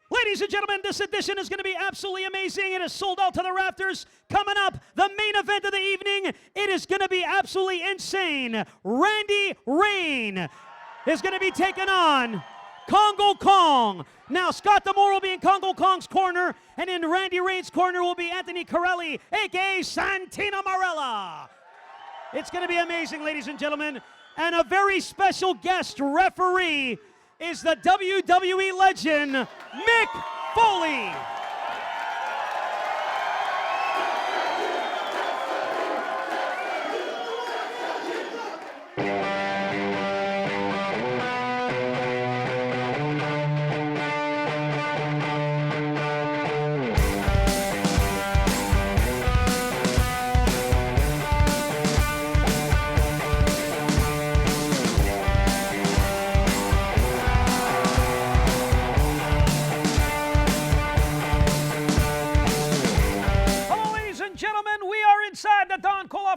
Ladies and gentlemen, this edition is going to be absolutely amazing. It is sold out to the rafters. Coming up, the main event of the evening. It is going to be absolutely insane. Randy Rain is going to be taking on Kongo Kong. Now, Scott D'Amore will be in Kongo Kong's corner, and in Randy Rain's corner will be Anthony Corelli, a.k.a. Santino Marella. It's going to be amazing, ladies and gentlemen. And a very special guest referee is the WWE legend, Mick Foley.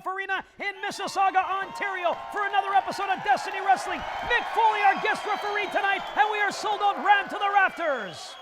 Arena in Mississauga, Ontario for another episode of Destiny Wrestling. Mick Foley, our guest referee tonight, and we are sold out ram to the rafters.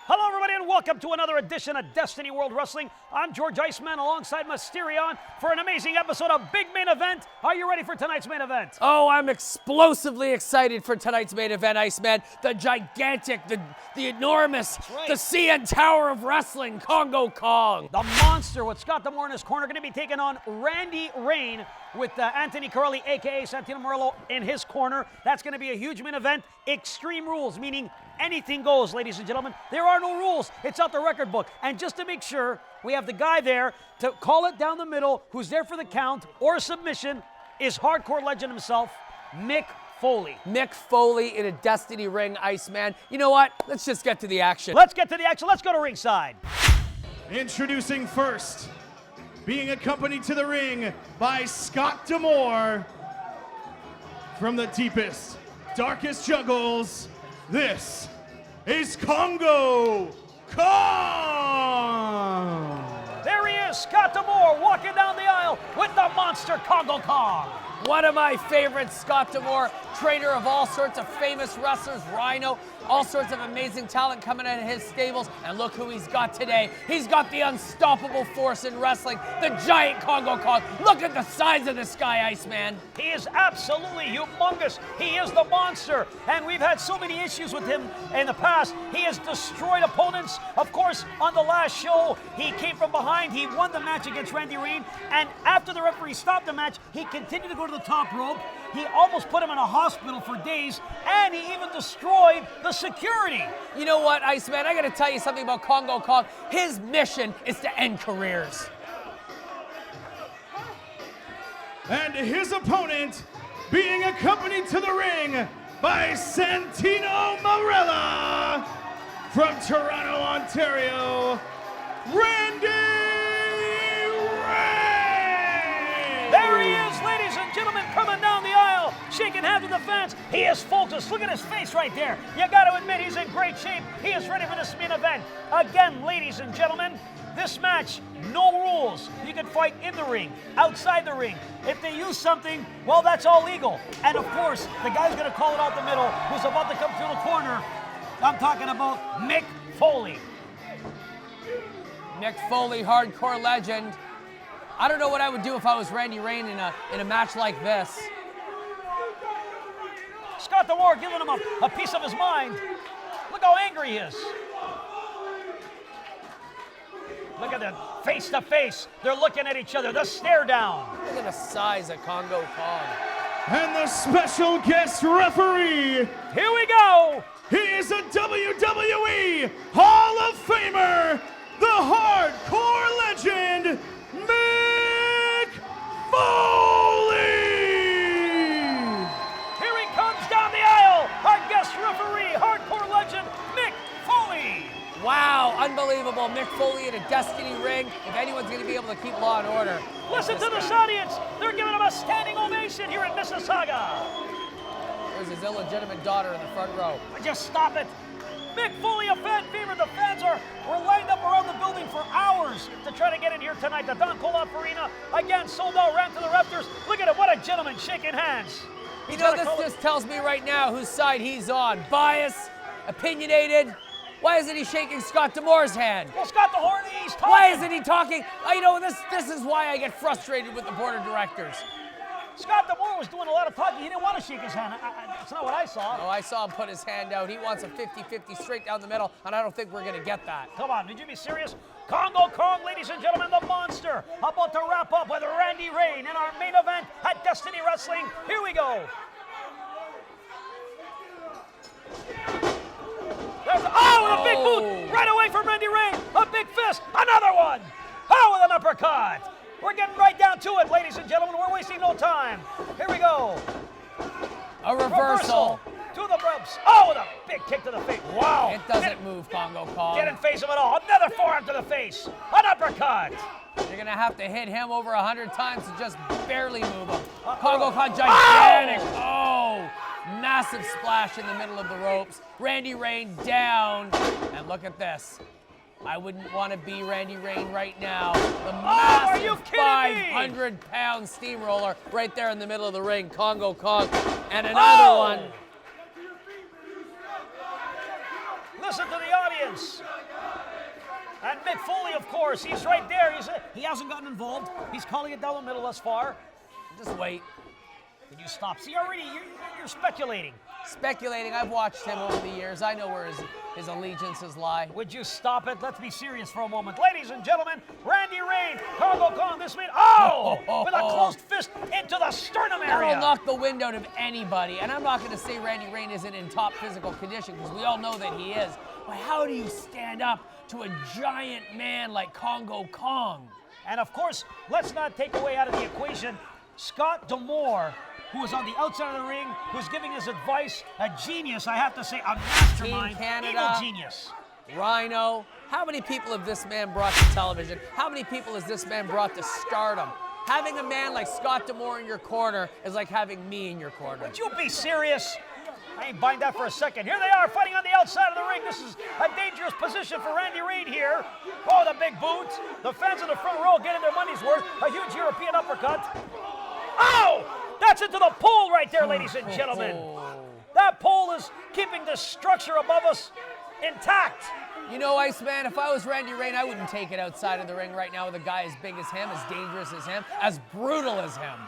Hello everybody and welcome to another edition of Destiny World Wrestling. I'm George Iceman alongside Mysterion for an amazing episode of Big Main Event. Are you ready for tonight's main event? Oh, I'm explosively excited for tonight's main event, Iceman. The gigantic, the enormous, the CN Tower of Wrestling, Kongo Kong. The monster with Scott D'Amore in his corner, going to be taking on Randy Rain with Anthony Corelli, a.k.a. Santino Marella, in his corner. That's going to be a huge main event. Extreme rules, meaning anything goes, ladies and gentlemen. There are no rules. It's out the record book. And just to make sure, we have the guy there to call it down the middle, who's there for the count or submission, is hardcore legend himself, Mick Foley. Mick Foley in a Destiny ring, Iceman. You know what? Let's just get to the action. Let's get to the action. Let's go to ringside. Introducing first, being accompanied to the ring by Scott D'Amore from the deepest, darkest jungles. This is Kongo Kong! There he is, Scott D'Amore, walking down the aisle with the monster Kongo Kong. One of my favorites, Scott D'Amore, trainer of all sorts of famous wrestlers, Rhino, all sorts of amazing talent coming out of his stables. And look who he's got today. He's got the unstoppable force in wrestling, the giant Kongo Kong. Look at the size of this guy, Iceman. He is absolutely humongous. He is the monster. And we've had so many issues with him in the past. He has destroyed opponents. Of course, on the last show, he came from behind. He won the match against Randy Rain. And after the referee stopped the match, he continued to go to the top rope. He almost put him in a hospital for days, and he even destroyed the security. You know what, Iceman? I gotta tell you something about Kongo Kong. His mission is to end careers. And his opponent, being accompanied to the ring by Santino Marella from Toronto, Ontario, Randy Rain! There he is, ladies and gentlemen, coming down the aisle, shaking hands with the fans. He is focused. Look at his face right there. You got to admit, he's in great shape. He is ready for this main event. Again, ladies and gentlemen, this match, no rules. You can fight in the ring, outside the ring. If they use something, well, that's all legal. And of course, the guy's going to call it out the middle, who's about to come through the corner. I'm talking about Mick Foley. Mick Foley, hardcore legend. I don't know what I would do if I was Randy Rain in a match like this. Scott D'Amore giving him a piece of his mind. Look how angry he is. Look at them, face to face. They're looking at each other, the stare down. Look at the size of Kongo Kong. And the special guest referee, Here we go. he is a WWE Hall of Famer, the hardcore legend, Mick Foley! Here he comes down the aisle, our guest referee, hardcore legend, Mick Foley. Wow, unbelievable. Mick Foley in a Destiny ring. If anyone's going to be able to keep law and order. Listen to this audience. They're giving him a standing ovation here in Mississauga. There's his illegitimate daughter in the front row. Just stop it. Mick Foley, a fan favorite. The fans were lined up around the building for hours to try to get in here tonight. The Don Colop Arena, again, sold out, ran to the rafters. Look at it, what a gentleman, shaking hands. You know, this just tells me right now whose side he's on. Biased, opinionated. Why isn't he shaking Scott D'Amore's hand? Well, Scott the Horny, he's talking. Why isn't he talking? You know, this is why I get frustrated with the board of directors. Scott D'Amore was doing a lot of talking. He didn't want to shake his hand. That's not what I saw. Oh, I saw him put his hand out. He wants a 50-50 straight down the middle, and I don't think we're going to get that. Come on, did you be serious? Kongo Kong, ladies and gentlemen, the monster, about to wrap up with Randy Rain in our main event at Destiny Wrestling. Here we go. Oh, a big boot right away from Randy Rain. A big fist, another one. Oh, with an uppercut. We're getting right down to it, ladies and gentlemen. We're wasting no time. Here we go. A reversal. To the ropes. Oh, with a big kick to the face. Wow. It doesn't move, Kongo Kong. Didn't face him at all. Another forearm to the face. An uppercut. You're going to have to hit him over 100 times to just barely move him. Kongo Kong, gigantic. Oh, massive splash in the middle of the ropes. Randy Rain down. And look at this. I wouldn't want to be Randy Rain right now. The massive 500-pound steamroller right there in the middle of the ring. Kongo Kong. And another one. Listen to the audience. And Mick Foley, of course, he's right there. He hasn't gotten involved. He's calling it down the middle thus far. Just wait. Did you stop? See, already you're speculating. Speculating. I've watched him over the years. I know where his allegiances lie. Would you stop it? Let's be serious for a moment. Ladies and gentlemen, Randy Rain, Kongo Kong, this man, with a closed fist into the sternum area. That'll knock the wind out of anybody. And I'm not going to say Randy Rain isn't in top physical condition, because we all know that he is. But how do you stand up to a giant man like Kongo Kong? And of course, let's not take away out of the equation Scott D'Amore, who is on the outside of the ring, who's giving his advice, a genius, I have to say, a mastermind, Team Canada, evil genius. Rhino. How many people have this man brought to television? How many people has this man brought to stardom? Having a man like Scott D'Amore in your corner is like having me in your corner. Would you be serious? I ain't buying that for a second. Here they are fighting on the outside of the ring. This is a dangerous position for Randy Rain here. Oh, the big boots. The fans in the front row getting their money's worth. A huge European uppercut. Oh! That's into the pole right there, ladies and gentlemen. That pole is keeping the structure above us intact. You know, Iceman, if I was Randy Rain, I wouldn't take it outside of the ring right now with a guy as big as him, as dangerous as him, as brutal as him.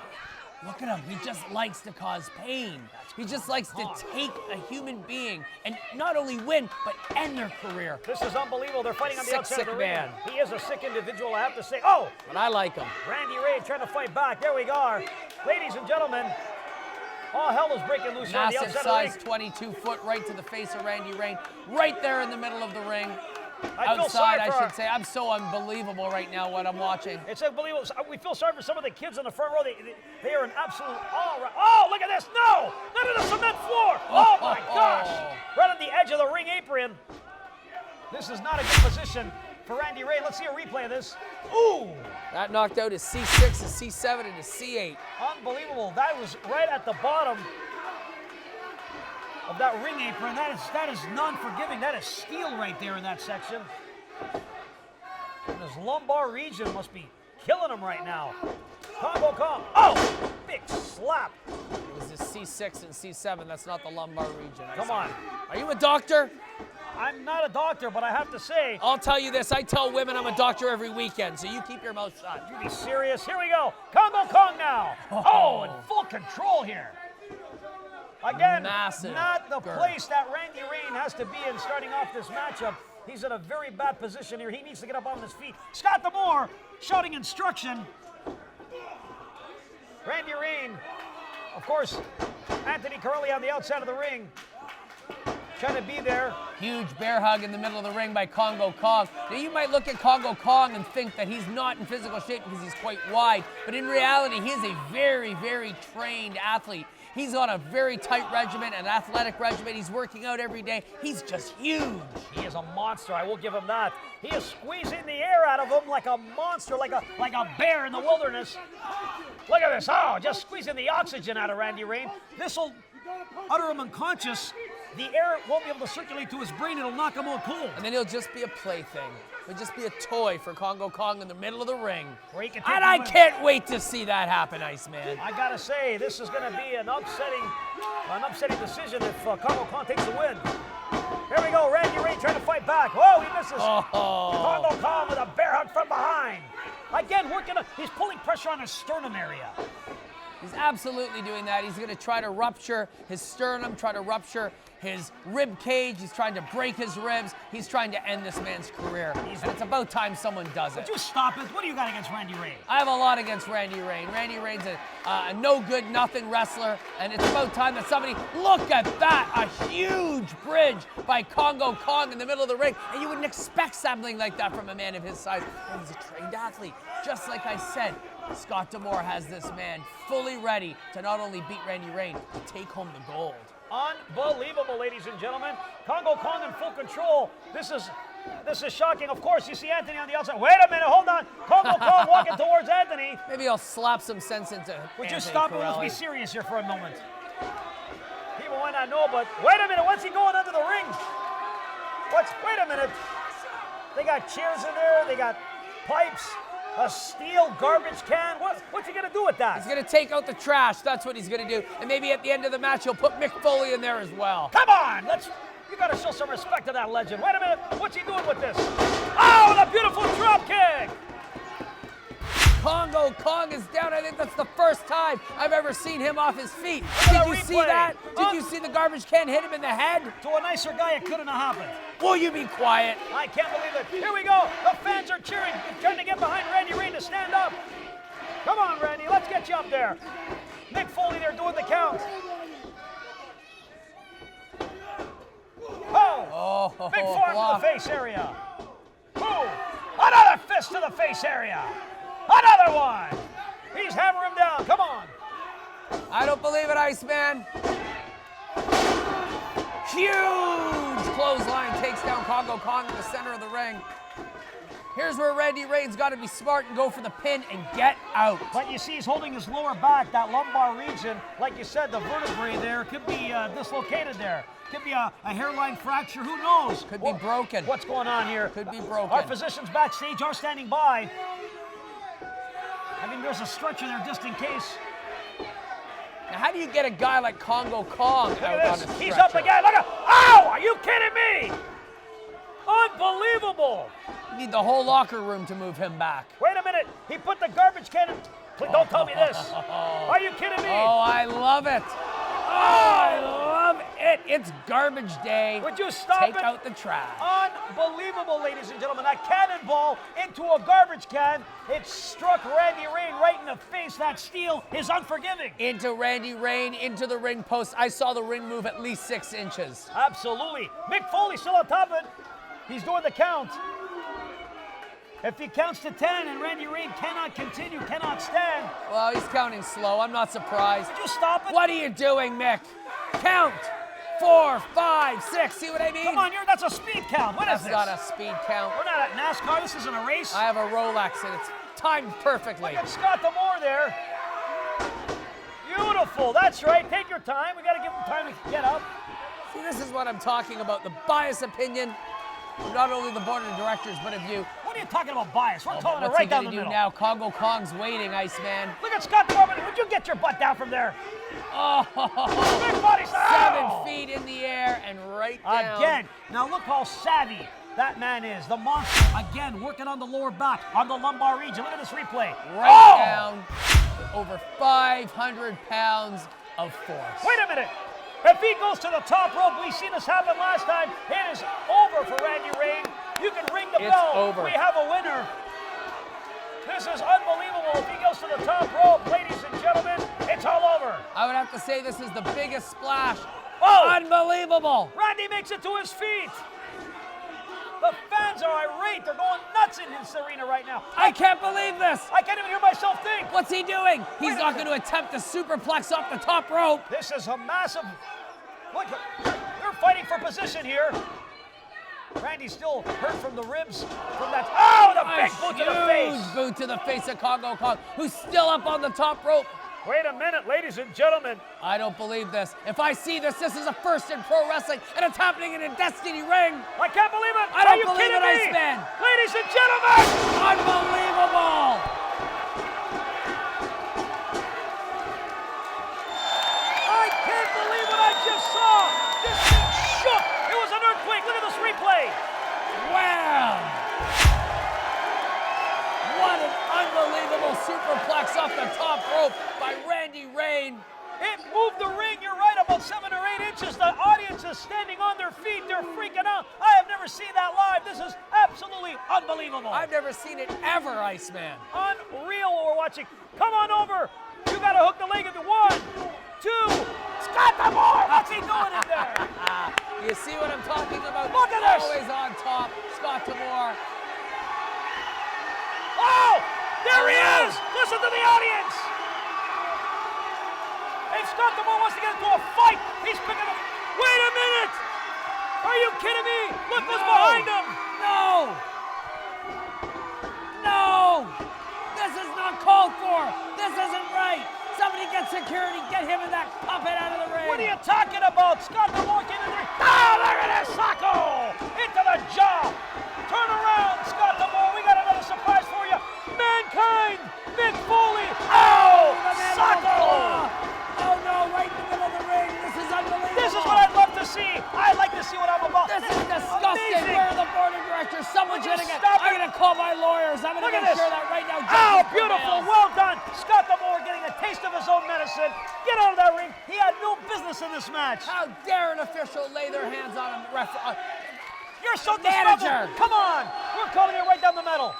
Look at him. He just likes to cause pain. He just likes to take a human being and not only win, but end their career. This is unbelievable. They're fighting on the outside of the man. ring. He is a sick individual, I have to say. Oh! But I like him. Randy Rain trying to fight back. There we go. Ladies and gentlemen, all hell is breaking loose here on the Massive outside size, of the ring. 22-foot right to the face of Randy Rain. Right there in the middle of the ring. I feel sorry Outside, for I should say. I'm so unbelievable right now what I'm watching. It's unbelievable. We feel sorry for some of the kids on the front row. They are an absolute Oh, look at this. No! Not on the cement floor. Oh, my gosh. Right on the edge of the ring apron. This is not a good position for Randy Rain. Let's see a replay of this. Ooh! That knocked out his C6, his C7, and his C8. Unbelievable. That was right at the bottom of that ring apron. That is non-forgiving. That is steel right there in that section. And his lumbar region must be killing him right now. Kongo Kong. Oh! Big slap. It was his C6 and C7. That's not the lumbar region. Come on. Are you a doctor? I'm not a doctor, but I have to say. I'll tell you this. I tell women I'm a doctor every weekend, so you keep your mouth shut. You be serious? Here we go. Kongo Kong now. Oh, in full control here. Again, Massive not the girth. place that Randy Rain has to be in starting off this matchup. He's in a very bad position here. He needs to get up on his feet. Scott D'Amore shouting instruction. Randy Rain, of course, Anthony Corelli on the outside of the ring, trying to be there. Huge bear hug in the middle of the ring by Kongo Kong. Now, you might look at Kongo Kong and think that he's not in physical shape because he's quite wide, but in reality, he is a very, very trained athlete. He's on a very tight regimen, an athletic regimen. He's working out every day. He's just huge. He is a monster. I will give him that. He is squeezing the air out of him like a monster, like a bear in the wilderness. Look at this. Oh, just squeezing the oxygen out of Randy Rain. This will utter him unconscious. The air won't be able to circulate to his brain. It'll knock him all cold. And then he'll just be a plaything. He'll just be a toy for Kongo Kong in the middle of the ring. Where he can take And the I win. can't wait to see that happen, Iceman. I gotta say, this is gonna be an upsetting decision if Kongo Kong takes the win. Here we go, Randy Reign trying to fight back. Oh, he misses. Oh. Kongo Kong with a bear hug from behind. Again, he's pulling pressure on his sternum area. He's absolutely doing that. He's going to try to rupture his sternum, try to rupture his rib cage. He's trying to break his ribs. He's trying to end this man's career. And it's about time someone does it. Would you stop it? What do you got against Randy Reign? I have a lot against Randy Reign. Randy Reign's a no-good, nothing wrestler, and it's about time that somebody, look at that, a huge bridge by Kongo Kong in the middle of the ring, and you wouldn't expect something like that from a man of his size. And he's a trained athlete. Just like I said, Scott D'Amore has this man fully ready to not only beat Randy Reign, to take home the gold. Unbelievable, ladies and gentlemen. Kongo Kong in full control. This is shocking. Of course, you see Anthony on the outside. Wait a minute, hold on. Kongo Kong walking towards Anthony. Maybe I'll slap some sense into Would you Anthony stop it? Let's Corelli. be serious here for a moment. People might not know, but wait a minute. What's he going under the ring? Wait a minute. They got chairs in there. They got pipes. A steel garbage can? What's he going to do with that? He's going to take out the trash. That's what he's going to do. And maybe at the end of the match, he'll put Mick Foley in there as well. Come on! You got to show some respect to that legend. Wait a minute. What's he doing with this? Oh, the beautiful drop kick! Kongo Kong is down. I think that's the first time I've ever seen him off his feet. Look at Did you that see replay. that? Huh? Did you see the garbage can hit him in the head? To a nicer guy, it couldn't have happened. Will you be quiet? I can't believe it. Here we go. The fans are cheering, trying to get behind Randy Reign to stand up. Come on, Randy. Let's get you up there. Mick Foley there doing the count. Oh! Big forearm block. to the face area. Oh! Another fist to the face area. Another one. He's hammering him down. Come on. I don't believe it, Iceman. Huge clothesline takes down Kongo Kong in the center of the ring. Here's where Randy Reigns got to be smart and go for the pin and get out. But you see he's holding his lower back, that lumbar region. Like you said, the vertebrae there could be dislocated there. Could be a hairline fracture, who knows? Could be broken. What's going on here? Could be broken. Our physicians backstage are standing by. I mean, there's a stretcher there just in case. Now, how do you get a guy like Kongo Kong Look out at on a this. stretcher? He's up again. Look at. Ow! Are you kidding me? Unbelievable. You need the whole locker room to move him back. Wait a minute. He put the garbage can in. Please don't tell me this. Are you kidding me? Oh, I love it. Oh, I love it. It's garbage day. Would you stop Take it? out the trash. Unbelievable, ladies and gentlemen. A cannonball into a garbage can. It struck Randy Reign right in the face. That steel is unforgiving. Into Randy Reign, into the ring post. I saw the ring move at least 6 inches. Absolutely. Mick Foley still on top of it. He's doing the count. If he counts to 10 and Randy Reign cannot continue, cannot stand. Well, he's counting slow. I'm not surprised. Would you stop it? What are you doing, Mick? Count. 4, 5, 6. See what I mean? Come on, that's a speed count. What is That's this? not a speed count. We're not at NASCAR. This isn't a race. I have a Rolex and it's timed perfectly. Look at Scott D'Amore there. Beautiful. That's right. Take your time. We got to give him time to get up. See, this is what I'm talking about. The bias opinion of not only the board of directors, but of you. What are you talking about bias? We're calling it What's he right down the gonna do middle. now? Kongo Kong's waiting, Iceman. Look at Scott D'Amore. Would you get your butt down from there? Oh, Big body. 7 feet in the air and right down. Again. Now look how savvy that man is. The monster, again, working on the lower back, on the lumbar region. Look at this replay. Right down. Over 500 pounds of force. Wait a minute. If he goes to the top rope, we've seen this happen last time. It is over for Randy Reign. You can ring the It's bell. over. We have a winner. This is unbelievable. If he goes to the top rope, ladies and gentlemen, it's all over. I would have to say this is the biggest splash. Oh! Unbelievable. Randy makes it to his feet. The fans are irate. They're going nuts in this arena right now. I can't believe this. I can't even hear myself think. What's he doing? He's Wait a not minute. going to attempt to superplex off the top rope. This is a massive. Look, they're fighting for position here. Randy's still hurt from the ribs from that. Oh, the big boot to the face. Huge boot to the face of Kongo Kong, who's still up on the top rope. Wait a minute, ladies and gentlemen. I don't believe this. If I see this, this is a first in pro wrestling, and it's happening in a Destiny ring. I can't believe it. I don't Are you believe kidding it, me? Iceman. Ladies and gentlemen. Unbelievable. I can't believe what I just saw. This thing shook. It was an earthquake superplex off the top rope by Randy Rain. It moved the ring, you're right, about 7 or 8 inches. The audience is standing on their feet. They're freaking out. I have never seen that live. This is absolutely unbelievable. I've never seen it ever, Iceman. Unreal what we're watching. Come on over. You got to hook the leg of the 1, 2. Scott D'Amore, what's he doing in there? You see what I'm talking about? Look at this. Always on top, Scott D'Amore. Oh, there he is. Listen to the audience. Hey, Scott D'Amore wants to get into a fight. He's picking up. Wait a minute. Are you kidding me? Look who's behind him. No. No. This is not called for. This isn't right. Somebody get security. Get him and that puppet out of the ring. What are you talking about? Scott D'Amore came in the ring. Oh, there it is. Sacco into the jaw. Turn around, Scott D'Amore. We got another surprise for you. Mankind. Mick Foley. Oh, Sacco. Oh no, right in the middle of the ring. This is unbelievable. This is what I'd love to see. I'd like to see what I'm about. This is disgusting. Amazing. Where are the board of directors? Someone's Would you gonna get. stop I'm it? gonna call my lawyers. I'm gonna Look at make this. sure that right now. Oh, justice beautiful. prevails. Well done. Scott D'Amore getting a taste of his own medicine. Get out of that ring. He had no business in this match. How dare an official lay their hands on him? You're so Manager. disgruntled. Come on. We're calling it right down the middle.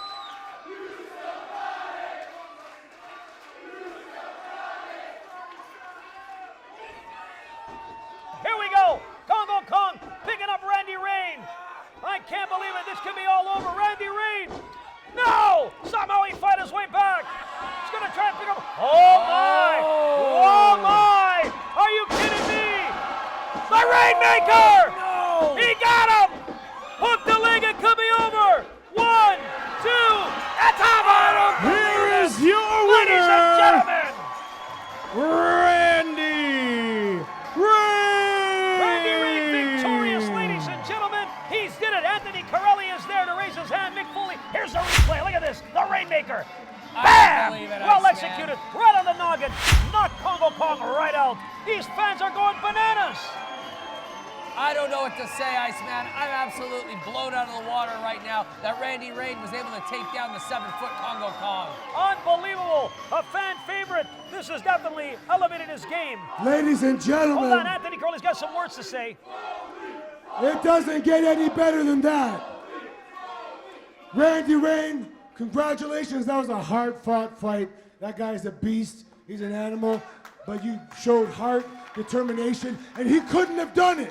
Here we go. Kongo Kong picking up Randy Rain. I can't believe it. This could be all over. Randy Rain. No! Somehow he fight his way back. He's going to try and pick up. Oh, my. Oh, my. Are you kidding me? The Rainmaker. No. He got him. Hook the leg. It could be over. 1, 2. That's over. Here is your Ladies and winner, gentlemen. Randy Rain. Randy Rain victorious, ladies and gentlemen. He's did it. Anthony Corelli is there to raise his hand. Mick Foley. Here's the replay. Look at this. The Rainmaker. I Bam! believe it, Well Iceman. executed. Right on the noggin. Knocked Kongo Kong right out. These fans are going bananas. I don't know what to say, Iceman. I'm absolutely blown out of the water right now that Randy Rain was able to take down the 7-foot Kongo Kong. Unbelievable. A fan favorite. This has definitely elevated his game. Ladies and Hold on. gentlemen, Anthony Corelli's got some words to say. it doesn't get any better than that. Randy Rain, congratulations. That was a hard-fought fight. That guy's a beast. He's an animal. But you showed heart, determination, and he couldn't have done it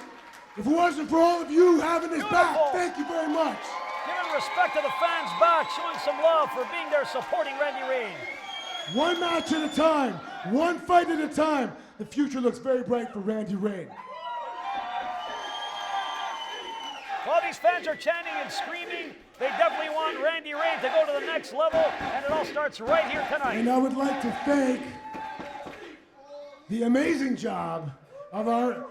if it wasn't for all of you having his back. Beautiful. Thank you very much. Giving respect to the fans back, showing some love for being there supporting Randy Rain. One match at a time, one fight at a time. The future looks very bright for Randy Rain. While these fans are chanting and screaming, they definitely want Randy Rain to go to the next level, and it all starts right here tonight. And I would like to thank the amazing job of our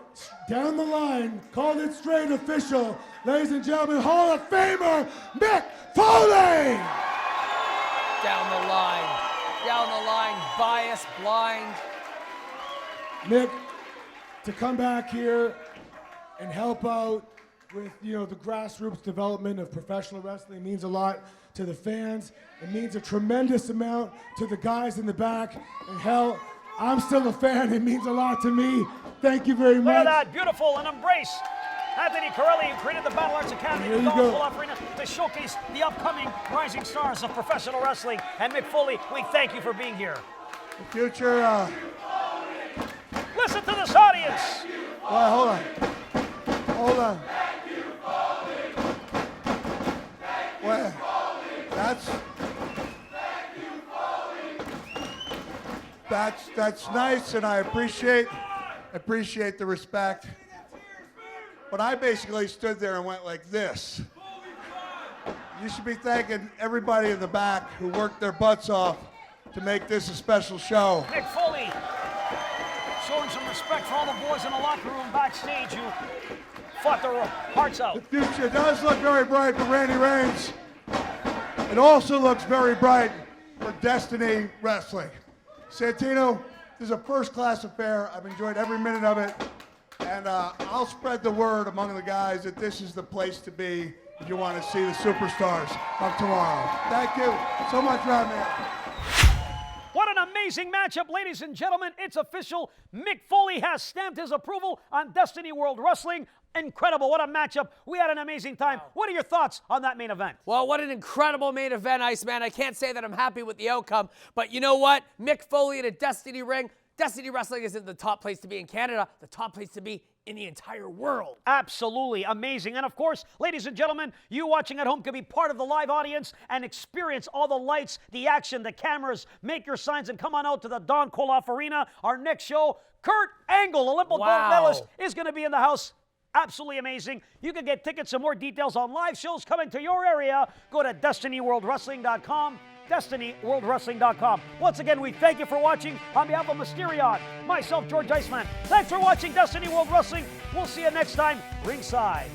down the line, called it straight official, ladies and gentlemen, Hall of Famer, Mick Foley! Down the line, biased, blind. Mick, to come back here and help out with, the grassroots development of professional wrestling means a lot to the fans. It means a tremendous amount to the guys in the back. And hell, I'm still a fan. It means a lot to me. Thank you very Look much. at that, beautiful, and embrace. Anthony Corelli, who created the Battle Arts Academy There in you the go. Golf Arena to showcase the upcoming rising stars of professional wrestling. And Mick Foley, we thank you for being here. The future, Listen to this audience. hold on. Well, that's nice, and I appreciate the respect. But I basically stood there and went like this. You should be thanking everybody in the back who worked their butts off to make this a special show. Mick Foley showing some respect for all the boys in the locker room backstage who fought their hearts out. The future does look very bright for Randy Reigns. It also looks very bright for Destiny Wrestling. Santino, this is a first-class affair. I've enjoyed every minute of it. And I'll spread the word among the guys that this is the place to be if you want to see the superstars of tomorrow. Thank you so much for having me. amazing matchup, ladies and gentlemen. It's official. Mick Foley has stamped his approval on Destiny World Wrestling. Incredible. What a matchup. We had an amazing time. What are your thoughts on that main event? Well, what an incredible main event, Iceman. I can't say that I'm happy with the outcome, but you know what? Mick Foley in a Destiny ring. Destiny Wrestling isn't the top place to be in Canada, the top place to be in the entire world. Absolutely amazing. And of course, ladies and gentlemen, you watching at home can be part of the live audience and experience all the lights, the action, the cameras. Make your signs and come on out to the Don Koloff Arena. Our next show, Kurt Angle, Olympic gold medalist, is going to be in the house. Absolutely amazing. You can get tickets and more details on live shows coming to your area. Go to DestinyWorldWrestling.com. DestinyWorldWrestling.com. Once again, we thank you for watching. On behalf of Mysterion, myself, George Iceman, thanks for watching Destiny World Wrestling. We'll see you next time, ringside.